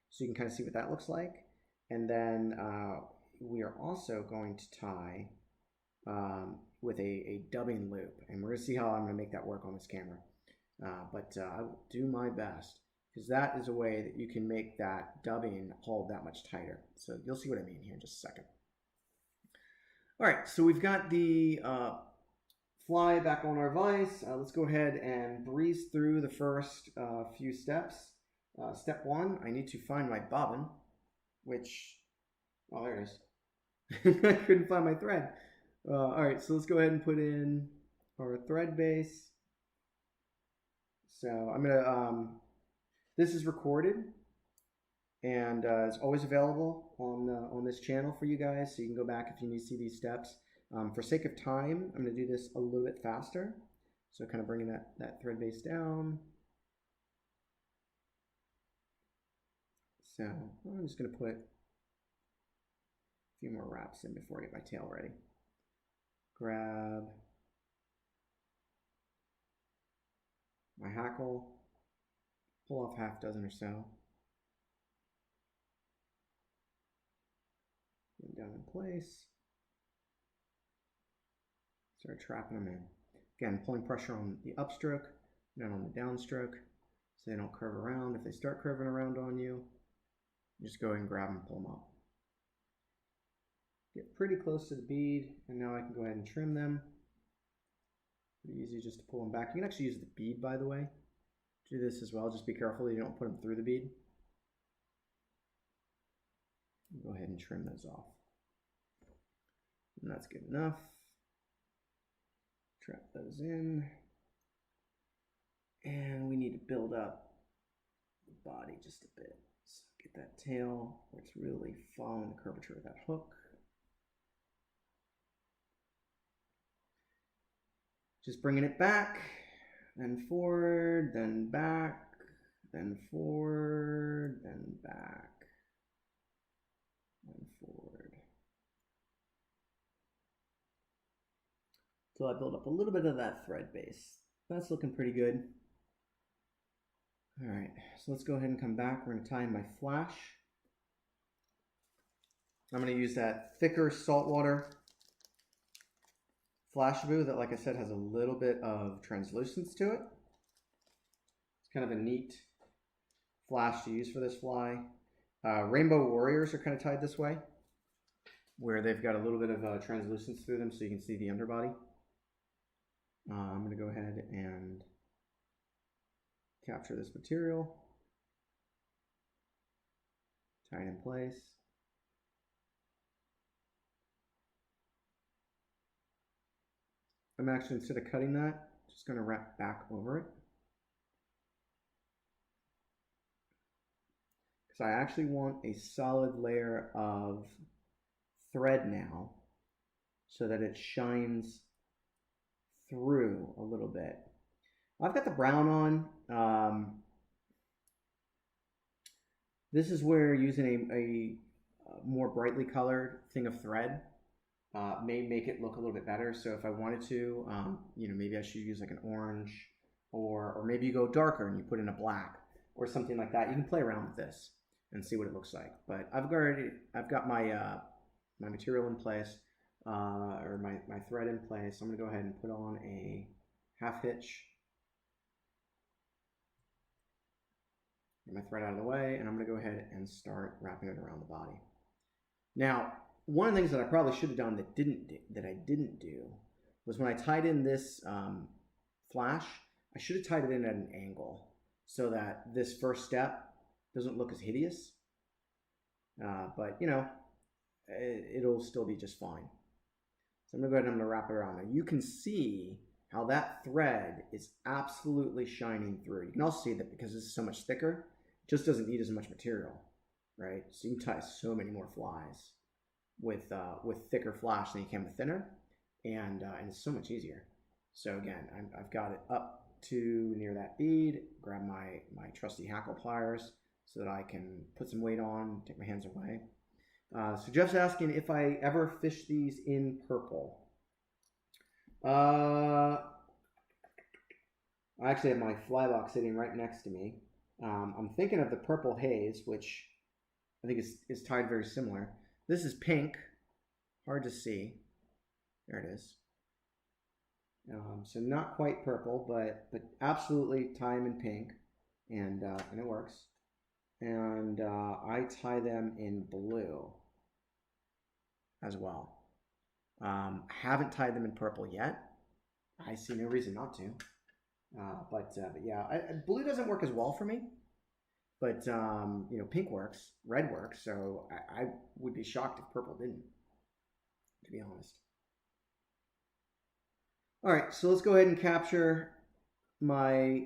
so you can kind of see what that looks like. And then we are also going to tie with a dubbing loop, and we're going to see how I'm going to make that work on this camera. But I will do my best, because that is a way that you can make that dubbing hold that much tighter. So you'll see what I mean here in just a second. All right, so we've got the fly back on our vise. Let's go ahead and breeze through the first few steps. Step 1, I need to find my bobbin, which, oh, there it is. I couldn't find my thread. All right, so let's go ahead and put in our thread base. So I'm gonna, this is recorded, and it's always available on this channel for you guys, so you can go back if you need to see these steps. For sake of time, I'm going to do this a little bit faster, so kind of bringing that thread base down. So I'm just going to put a few more wraps in before I get my tail ready. Grab my hackle, pull off half dozen or so. Get them down in place. Start trapping them in. Again, pulling pressure on the upstroke, then on the downstroke, so they don't curve around. If they start curving around on you, just go ahead and grab them and pull them up. Get pretty close to the bead, and now I can go ahead and trim them. Pretty easy just to pull them back. You can actually use the bead, by the way. Do this as well. Just be careful you don't put them through the bead. Go ahead and trim those off. And that's good enough. Trap those in. And we need to build up the body just a bit. So get that tail where it's really following the curvature of that hook. Just bringing it back, then forward, then back, then forward, then back, then forward. So I build up a little bit of that thread base. That's looking pretty good. All right, so let's go ahead and come back. We're going to tie in my flash. I'm going to use that thicker saltwater flash boo that, like I said, has a little bit of translucence to it. It's kind of a neat flash to use for this fly. Rainbow Warriors are kind of tied this way, where they've got a little bit of translucence through them so you can see the underbody. I'm going to go ahead and capture this material, tie it in place. I'm actually, instead of cutting that, just going to wrap back over it. Because I actually want a solid layer of thread now so that it shines through a little bit. I've got the brown on. This is where using a more brightly colored thing of thread may make it look a little bit better. So if I wanted to, you know, maybe I should use like an orange, or maybe you go darker and you put in a black or something like that. You can play around with this and see what it looks like. But I've got my my material in place, or my thread in place. I'm gonna go ahead and put on a half hitch. Get my thread out of the way, and I'm gonna go ahead and start wrapping it around the body. Now, one of the things that I probably should have done that I didn't do was when I tied in this flash, I should have tied it in at an angle so that this first step doesn't look as hideous. But you know, it'll still be just fine. So I'm gonna go ahead and I'm gonna wrap it around. Now you can see how that thread is absolutely shining through. You can also see that because this is so much thicker, it just doesn't need as much material, right? So you can tie so many more flies with thicker flash than you can with thinner, and it's so much easier. So again, I've got it up to near that bead. Grab my trusty hackle pliers so that I can put some weight on, take my hands away. So Jeff's asking if I ever fish these in purple. I actually have my fly box sitting right next to me. I'm thinking of the purple haze, which I think is tied very similar. This is pink, hard to see. There it is. So not quite purple, but absolutely tie them in pink, and it works. And I tie them in blue as well. Haven't tied them in purple yet. I see no reason not to. But yeah, blue doesn't work as well for me. But you know, pink works, red works. So I would be shocked if purple didn't, to be honest. All right, so let's go ahead and capture my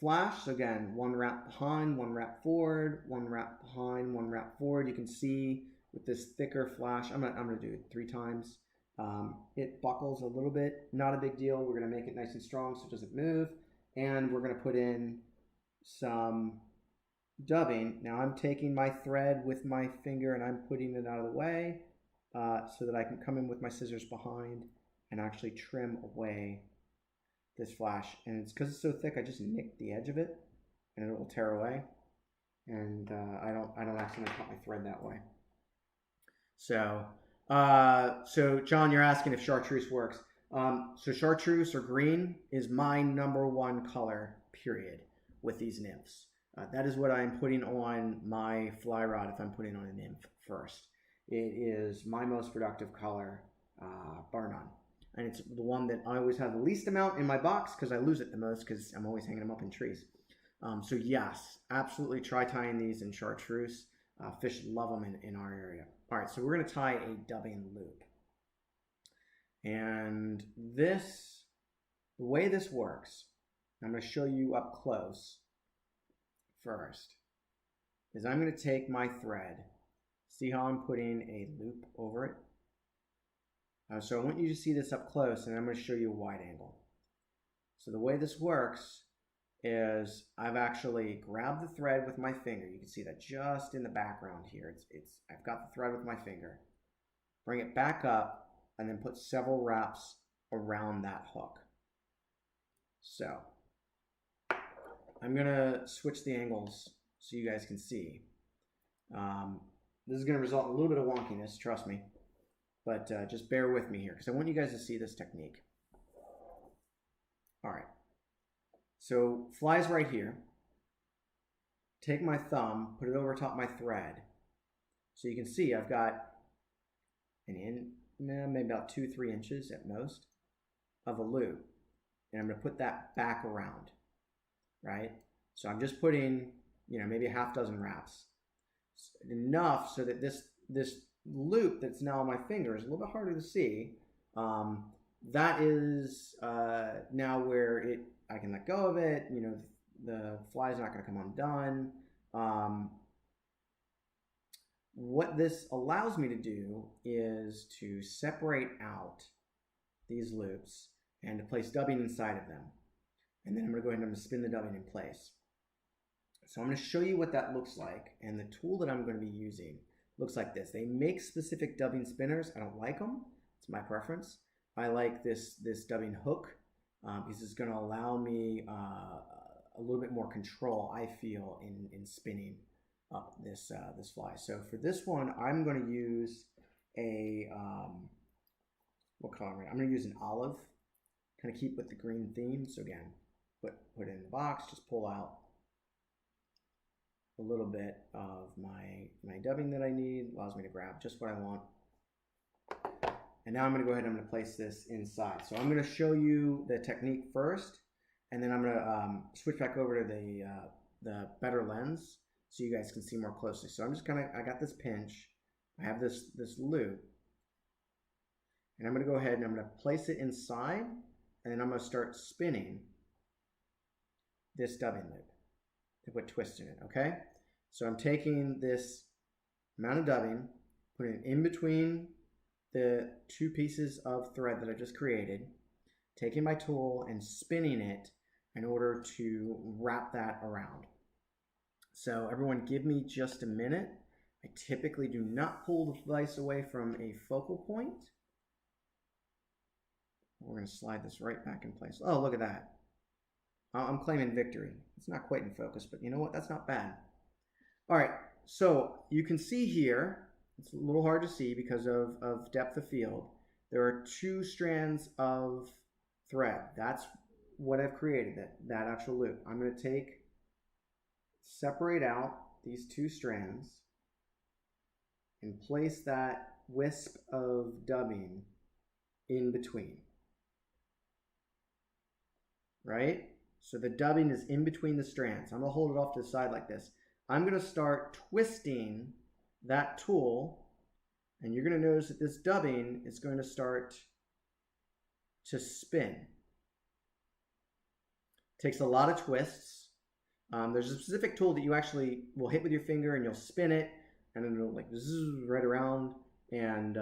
flash. So again, one wrap behind, one wrap forward, one wrap behind, one wrap forward. You can see with this thicker flash, I'm gonna do it 3 times. It buckles a little bit, not a big deal. We're gonna make it nice and strong so it doesn't move. And we're gonna put in some dubbing. Now I'm taking my thread with my finger and I'm putting it out of the way so that I can come in with my scissors behind and actually trim away this flash. And it's because it's so thick, I just nicked the edge of it and it will tear away. And I don't accidentally cut my thread that way. So John, you're asking if chartreuse works. So chartreuse or green is my #1 color, period, with these nymphs. That is what I'm putting on my fly rod if I'm putting on a nymph first. It is my most productive color, bar none. And it's the one that I always have the least amount in my box because I lose it the most because I'm always hanging them up in trees. So yes, absolutely try tying these in chartreuse. Fish love them in our area. All right, so we're going to tie a dubbing loop. And the way this works, I'm going to show you up close first, is I'm going to take my thread. See how I'm putting a loop over it? So I want you to see this up close, and I'm going to show you a wide angle. So the way this works is I've actually grabbed the thread with my finger. You can see that just in the background here. I've got the thread with my finger. Bring it back up, and then put several wraps around that hook. So I'm going to switch the angles so you guys can see. This is going to result in a little bit of wonkiness, trust me. But just bear with me here because I want you guys to see this technique. All right. So fly's right here. Take my thumb, put it over top my thread. So you can see I've got maybe about 2-3 inches at most of a loop. And I'm going to put that back around, right? So I'm just putting, maybe a half dozen wraps. Enough so that this loop that's now on my finger is a little bit harder to see. That is now where I can let go of it. The fly is not going to come undone. What this allows me to do is to separate out these loops and to place dubbing inside of them. And then I'm going to go ahead and I'm going to spin the dubbing in place. So I'm going to show you what that looks like. And the tool that I'm going to be using looks like this. They make specific dubbing spinners. I don't like them. It's my preference. I like this dubbing hook because it's going to allow me a little bit more control, I feel, in spinning up this fly. So for this one, I'm going to use a, what color am I? I'm going to use an olive, kind of keep with the green theme. So again, put it in the box, just pull out a little bit of my dubbing that I need, allows me to grab just what I want. And now I'm going to go ahead and I'm going to place this inside. So I'm going to show you the technique first, and then I'm going to switch back over to the better lens so you guys can see more closely. So I'm just I got this pinch, I have this loop, and I'm going to go ahead and I'm going to place it inside, and then I'm going to start spinning this dubbing loop to put twist in it, okay? So I'm taking this amount of dubbing, putting it in between the 2 pieces of thread that I just created, taking my tool and spinning it in order to wrap that around. So everyone give me just a minute. I typically do not pull the device away from a focal point. We're going to slide this right back in place. Oh, look at that. I'm claiming victory. It's not quite in focus, but you know what? That's not bad. All right, so you can see here, it's a little hard to see because of depth of field. There are 2 strands of thread. That's what I've created, that actual loop. I'm going to separate out these 2 strands and place that wisp of dubbing in between, right? So the dubbing is in between the strands. I'm going to hold it off to the side like this. I'm going to start twisting that tool, and you're going to notice that this dubbing is going to start to spin. It takes a lot of twists. There's a specific tool that you actually will hit with your finger and you'll spin it and then it'll like zzz right around, and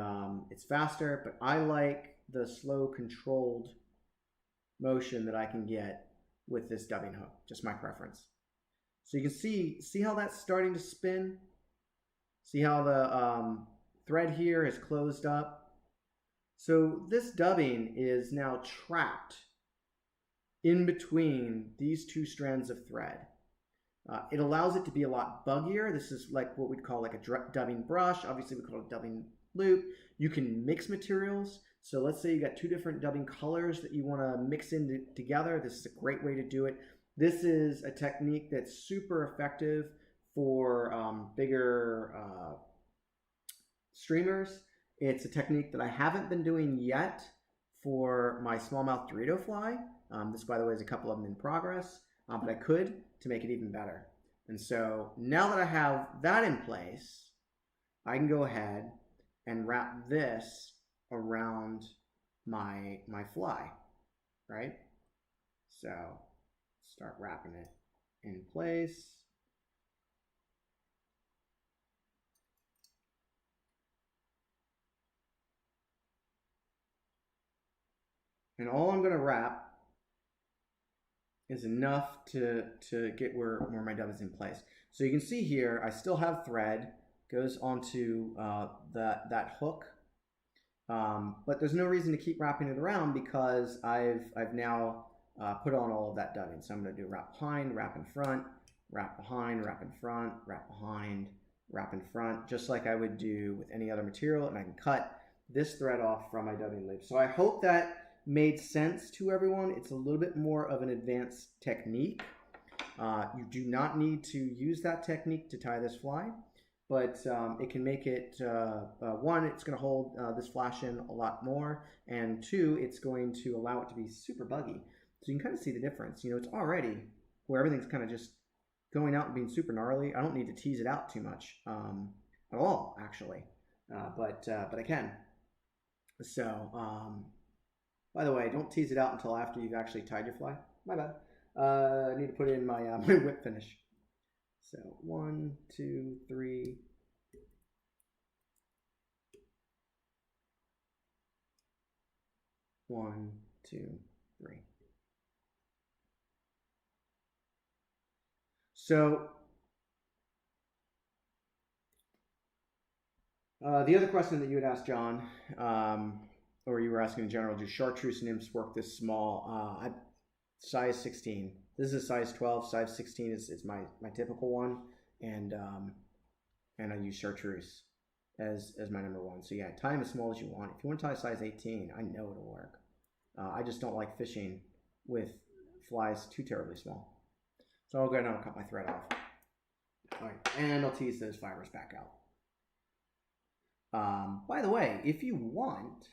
it's faster, but I like the slow controlled motion that I can get with this dubbing hook, just my preference. So you can see how that's starting to spin? See how the thread here is closed up? So this dubbing is now trapped in between these two strands of thread. It allows it to be a lot buggier. This is like what we'd call like a dubbing brush. Obviously we call it a dubbing loop. You can mix materials. So let's say you got two different dubbing colors that you want to mix in together. This is a great way to do it. This is a technique that's super effective for bigger streamers. It's a technique that I haven't been doing yet for my smallmouth Dorito fly. This, by the way, is a couple of them in progress, but I could to make it even better. And so now that I have that in place, I can go ahead and wrap this around my fly, right? So start wrapping it in place. And all I'm going to wrap is enough to get where my dub is in place. So you can see here, I still have thread, goes onto that hook, but there's no reason to keep wrapping it around because I've now put on all of that dubbing. So I'm going to do wrap behind, wrap in front, wrap behind, wrap in front, wrap behind, wrap in front, just like I would do with any other material, and I can cut this thread off from my dubbing loop. So I hope that made sense to everyone. It's a little bit more of an advanced technique. You do not need to use that technique to tie this fly, but it can make it, one, it's going to hold this flash in a lot more, and two, it's going to allow it to be super buggy. So you can kind of see the difference. You know, it's already where everything's kind of just going out and being super gnarly. I don't need to tease it out too much at all, actually, but I can. So, by the way, don't tease it out until after you've actually tied your fly. My bad. I need to put in my, my whip finish. So 1, 2, 3. One, two, three. So the other question that you had asked, John, or you were asking in general, do chartreuse nymphs work this small? Size 16. This is a size 12. Size 16 is my typical one, and I use chartreuse as my number one. So yeah, tie them as small as you want. If you want to tie a size 18, I know it'll work. I just don't like fishing with flies too terribly small. So I'll go ahead and I'll cut my thread off. All right, and I'll tease those fibers back out. By the way, if you want,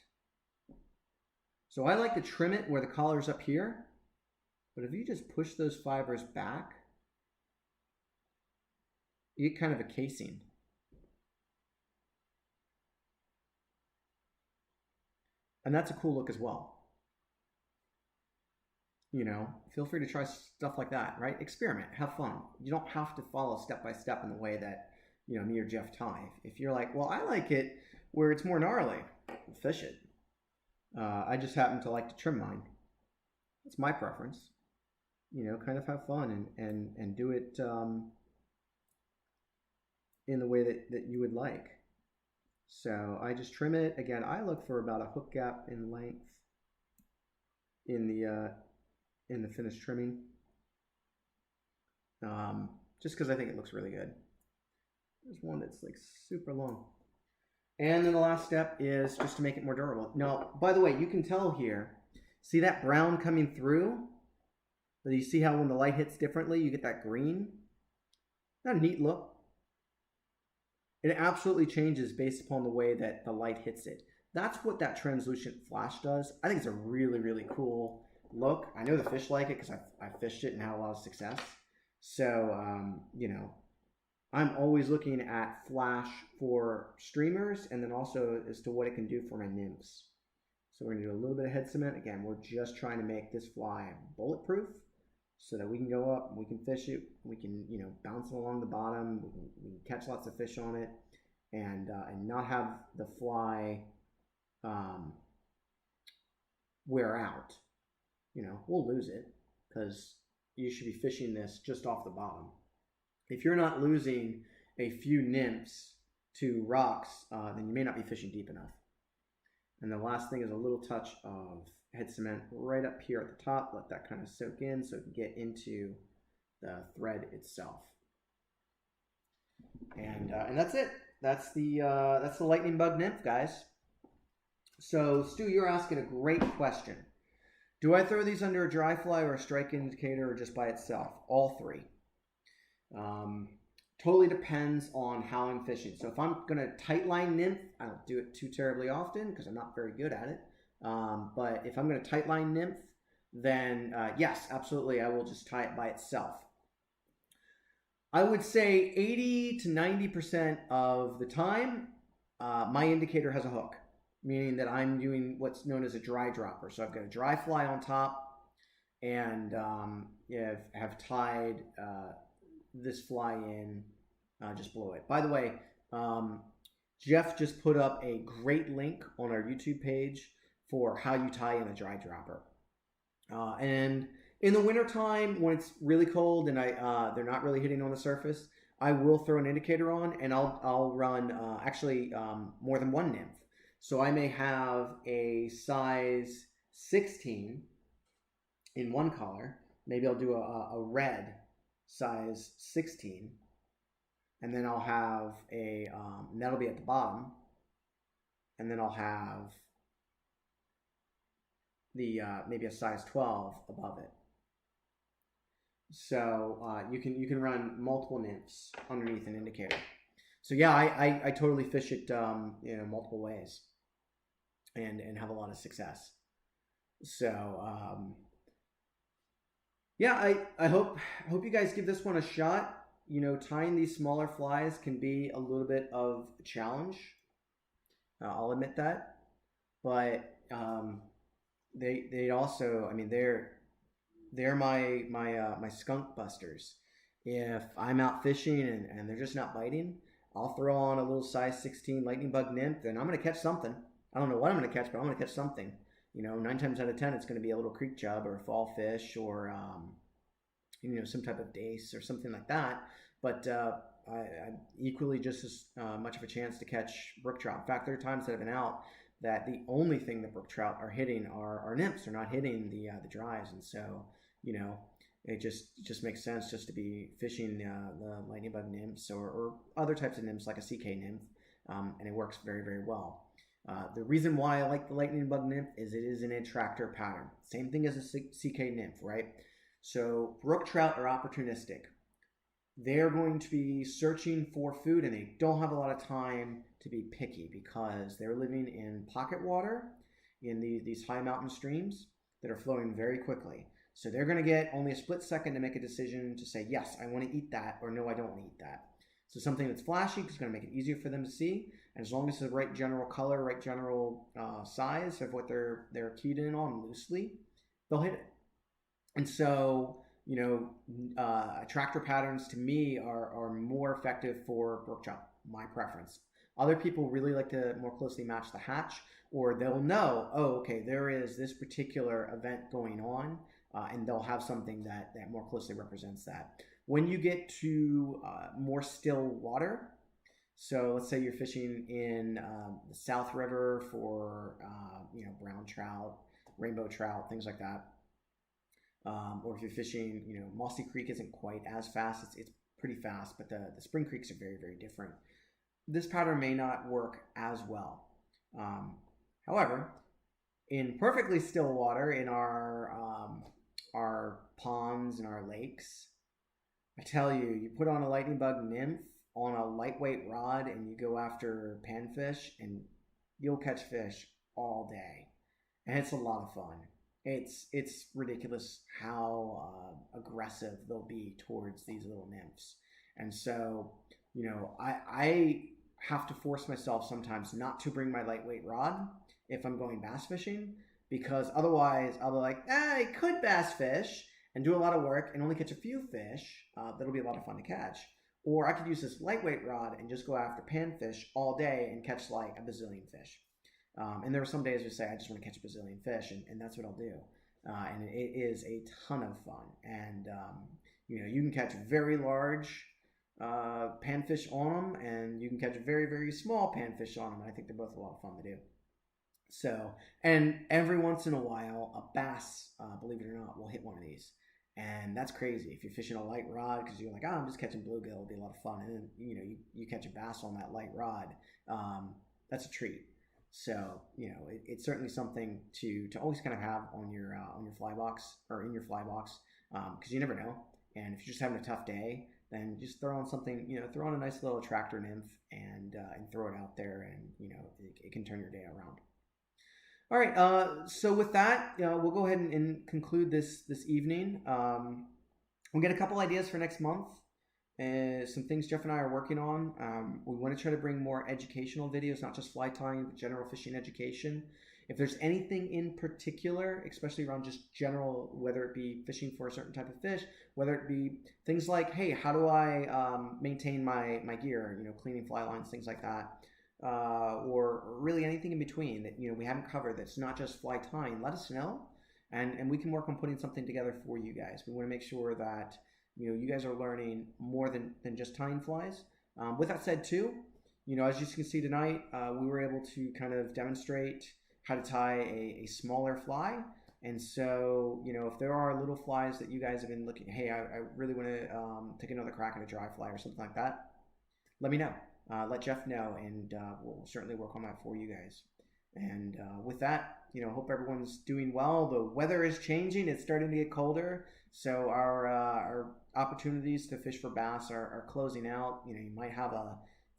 so I like to trim it where the collar's up here, but if you just push those fibers back, you get kind of a casing. And that's a cool look as well. You know, feel free to try stuff like that, right? Experiment, have fun. You don't have to follow step by step in the way that, you know, me or Jeff tie. If you're like, well, I like it where it's more gnarly, fish it. I just happen to like to trim mine. It's my preference. You know, kind of have fun and do it in the way that you would like. So I just trim it. Again, I look for about a hook gap in length in the finished trimming, just because I think it looks really good. There's one that's like super long. And then the last step is just to make it more durable. Now, by the way, you can tell here, see that brown coming through? You see how when the light hits differently, you get that green? Isn't that a neat look? It absolutely changes based upon the way that the light hits it. That's what that translucent flash does. I think it's a really, really cool look. I know the fish like it because I fished it and had a lot of success. So, you know, I'm always looking at flash for streamers and then also as to what it can do for my nymphs. So we're going to do a little bit of head cement. Again, we're just trying to make this fly bulletproof. so that we can go up and we can fish it. We can, you know, bounce it along the bottom. We can catch lots of fish on it, and not have the fly wear out. You know, we'll lose it because you should be fishing this just off the bottom. If you're not losing a few nymphs to rocks, then you may not be fishing deep enough. And the last thing is a little touch of head cement right up here at the top. Let that kind of soak in so it can get into the thread itself. And that's it. That's the Lightning Bug Nymph, guys. So Stu, you're asking a great question. Do I throw these under a dry fly or a strike indicator or just by itself? All three. Totally depends on how I'm fishing. So if I'm going to tight line nymph, I don't do it too terribly often because I'm not very good at it. But if I'm going to tight line nymph, then yes, absolutely, I will just tie it by itself. I would say 80 to 90% of the time, my indicator has a hook, meaning that I'm doing what's known as a dry dropper. So I've got a dry fly on top and have tied this fly in just below it. By the way, Jeff just put up a great link on our YouTube page for how you tie in a dry dropper. And in the wintertime, when it's really cold and they're not really hitting on the surface, I will throw an indicator on, and I'll run more than one nymph. So I may have a size 16 in one color. Maybe I'll do a red size 16, and then I'll have and that'll be at the bottom, and then I'll have the maybe a size 12 above it. So you can run multiple nymphs underneath an indicator. So yeah, I totally fish it multiple ways and have a lot of success. So yeah, I hope you guys give this one a shot. You know, tying these smaller flies can be a little bit of a challenge. I'll admit that, but they also, I mean, they're my skunk busters. If I'm out fishing and they're just not biting, I'll throw on a little size 16 Lightning Bug Nymph, and I'm going to catch something. I don't know what I'm going to catch, but I'm going to catch something. You know, 9 times out of 10, it's going to be a little creek chub or a fall fish or, some type of dace or something like that. But I equally just as much of a chance to catch brook trout. In fact, there are times that I've been out that the only thing that brook trout are hitting are nymphs. They're not hitting the dries. And so, you know, it just makes sense just to be fishing the lightning bug nymphs or other types of nymphs like a CK nymph. And it works very, very well. The reason why I like the lightning bug nymph is it is an attractor pattern. Same thing as a CK nymph, right? So brook trout are opportunistic. They're going to be searching for food, and they don't have a lot of time to be picky because they're living in pocket water in these high mountain streams that are flowing very quickly. So they're going to get only a split second to make a decision to say, yes, I want to eat that, or no, I don't want to eat that. So something that's flashy is going to make it easier for them to see. And as long as it's the right general color, right general size of what they're keyed in on loosely, they'll hit it. And so, you know, attractor patterns to me are more effective for brook trout, my preference. Other people really like to more closely match the hatch, or they'll know, oh, okay, there is this particular event going on, and they'll have something that more closely represents that. When you get to more still water, so let's say you're fishing in the South River for brown trout, rainbow trout, things like that. Or if you're fishing, Mossy Creek isn't quite as fast. It's pretty fast, but the spring creeks are very, very different. This pattern may not work as well. However, in perfectly still water in our ponds and our lakes, I tell you, you put on a lightning bug nymph on a lightweight rod and you go after panfish, and you'll catch fish all day, and it's a lot of fun. It's ridiculous how aggressive they'll be towards these little nymphs. And so, I have to force myself sometimes not to bring my lightweight rod if I'm going bass fishing, because otherwise I'll be like, I could bass fish. and do a lot of work and only catch a few fish, that'll be a lot of fun to catch. Or I could use this lightweight rod and just go after panfish all day and catch like a bazillion fish. And there are some days where say I just want to catch a bazillion fish, and that's what I'll do. And it is a ton of fun. And you can catch very large panfish on them, and you can catch very, very small panfish on them. I think they're both a lot of fun to do. So, and every once in a while, a bass, believe it or not, will hit one of these. And that's crazy. If you're fishing a light rod, because you're like, I'm just catching bluegill, it'll be a lot of fun. And then, you catch a bass on that light rod. That's a treat. So, it's certainly something to always kind of have on your fly box, or in your fly box, because you never know. And if you're just having a tough day, then just throw on something, throw on a nice little attractor nymph and throw it out there, and it can turn your day around. All right, so with that, we'll go ahead and conclude this evening. We'll get a couple ideas for next month. Some things Jeff and I are working on. We want to try to bring more educational videos, not just fly tying, but general fishing education. If there's anything in particular, especially around just general, whether it be fishing for a certain type of fish, whether it be things like, hey, how do I maintain my gear, cleaning fly lines, things like that, or really anything in between that we haven't covered that's not just fly tying, let us know, and we can work on putting something together for you guys. We want to make sure that you guys are learning more than just tying flies. With that said too, as you can see tonight, we were able to kind of demonstrate how to tie a smaller fly. And so, if there are little flies that you guys have been looking, hey, I really want to take another crack at a dry fly or something like that, let me know. Let Jeff know, and we'll certainly work on that for you guys. And with that, hope everyone's doing well. The weather is changing. It's starting to get colder. So our opportunities to fish for bass are closing out. You might have a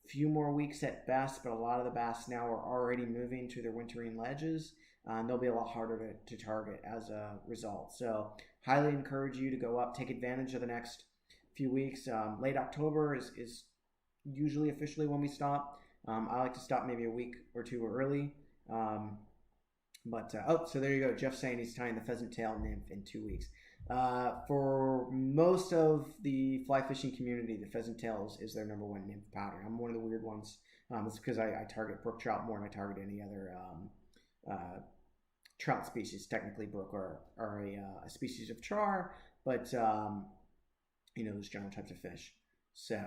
few more weeks at best, but a lot of the bass now are already moving to their wintering ledges. And they'll be a lot harder to target as a result. So highly encourage you to go up, take advantage of the next few weeks. Late October is usually officially when we stop. I like to stop maybe a week or two early. So there you go. Jeff's saying he's tying the pheasant tail nymph in 2 weeks. For most of the fly fishing community, the pheasant tail is their number one nymph pattern. I'm one of the weird ones. It's because I target brook trout more than I target any other trout species. Technically, brook are a species of char, but those general types of fish. So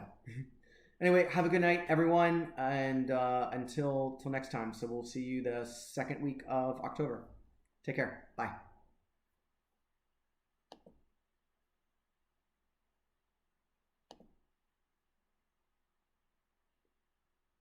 anyway, have a good night, everyone, and until next time. So we'll see you the second week of October. Take care. Bye.